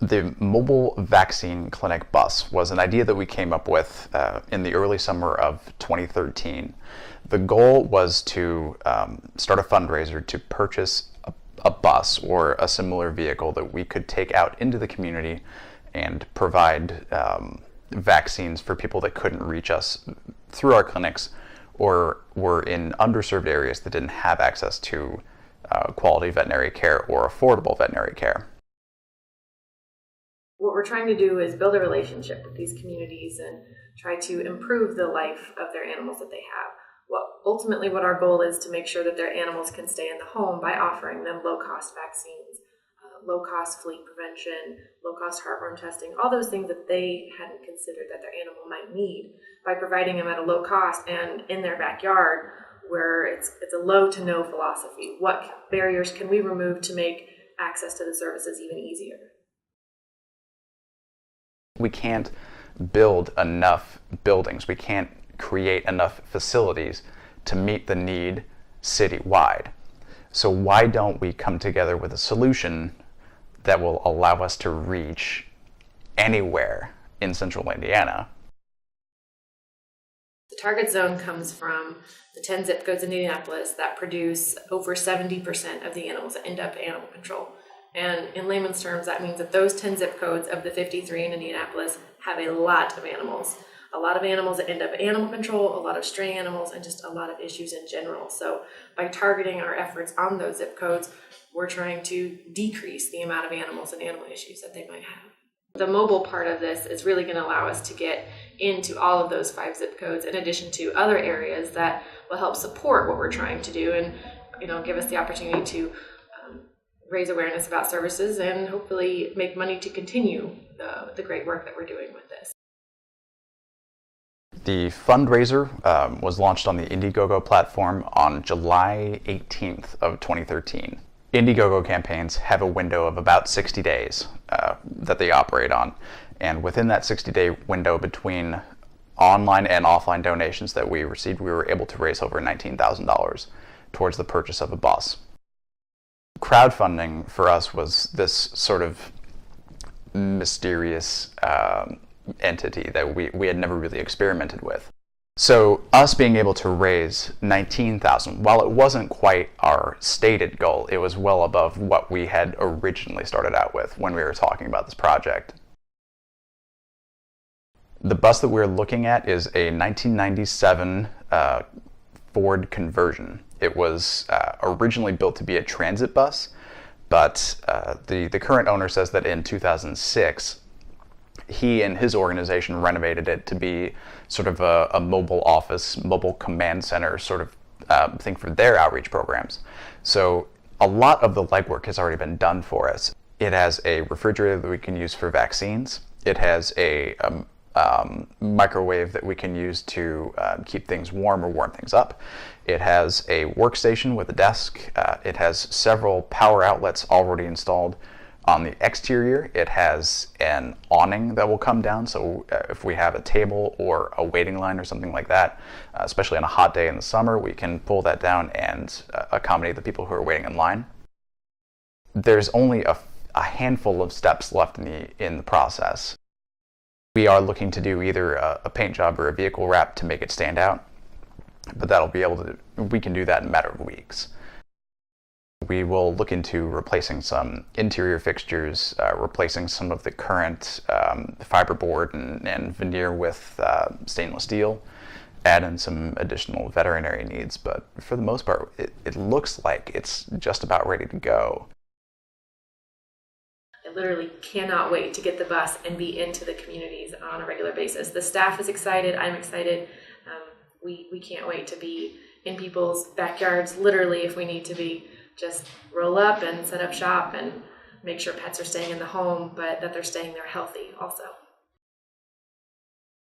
The mobile vaccine clinic bus was an idea that we came up with in the early summer of 2013. The goal was to start a fundraiser to purchase a bus or a similar vehicle that we could take out into the community and provide vaccines for people that couldn't reach us through our clinics or were in underserved areas that didn't have access to quality veterinary care or affordable veterinary care. What we're trying to do is build a relationship with these communities and try to improve the life of their animals that they have. Ultimately, what our goal is to make sure that their animals can stay in the home by offering them low-cost vaccines, low-cost flea prevention, low-cost heartworm testing, all those things that they hadn't considered that their animal might need, by providing them at a low cost and in their backyard where it's a low to no philosophy. What barriers can we remove to make access to the services even easier? We can't build enough buildings. We can't create enough facilities to meet the need citywide. So why don't we come together with a solution that will allow us to reach anywhere in central Indiana? The target zone comes from the 10 zip codes in Indianapolis that produce over 70% of the animals that end up in animal control. And in layman's terms, that means that those 10 zip codes of the 53 in Indianapolis have a lot of animals. A lot of animals that end up in animal control, a lot of stray animals, and just a lot of issues in general. So by targeting our efforts on those zip codes, we're trying to decrease the amount of animals and animal issues that they might have. The mobile part of this is really going to allow us to get into all of those 5 zip codes in addition to other areas that will help support what we're trying to do and give us the opportunity to raise awareness about services and hopefully make money to continue the great work that we're doing with this. The fundraiser was launched on the Indiegogo platform on July 18th of 2013. Indiegogo campaigns have a window of about 60 days that they operate on. And within that 60-day window between online and offline donations that we received, we were able to raise over $19,000 towards the purchase of a bus. Crowdfunding for us was this sort of mysterious entity that we had never really experimented with. So us being able to raise $19,000, while it wasn't quite our stated goal, it was well above what we had originally started out with when we were talking about this project. The bus that we're looking at is a 1997 Ford Conversion. It was originally built to be a transit bus, but the current owner says that in 2006, he and his organization renovated it to be sort of a mobile office, mobile command center sort of thing for their outreach programs. So a lot of the legwork has already been done for us. It has a refrigerator that we can use for vaccines. It has a microwave that we can use to keep things warm or warm things up. It has a workstation with a desk. It has several power outlets already installed. On the exterior, it has an awning that will come down, so if we have a table or a waiting line or something like that, especially on a hot day in the summer, we can pull that down and accommodate the people who are waiting in line. There's only a handful of steps left in the process. We are looking to do either a paint job or a vehicle wrap to make it stand out, but we can do that in a matter of weeks. We will look into replacing some interior fixtures, replacing some of the current fiberboard and veneer with stainless steel, add in some additional veterinary needs, but for the most part, it looks like it's just about ready to go. I literally cannot wait to get the bus and be into the communities on a regular basis. The staff is excited, I'm excited. We can't wait to be in people's backyards, literally, if we need to be. Just roll up and set up shop and make sure pets are staying in the home, but that they're staying there healthy also.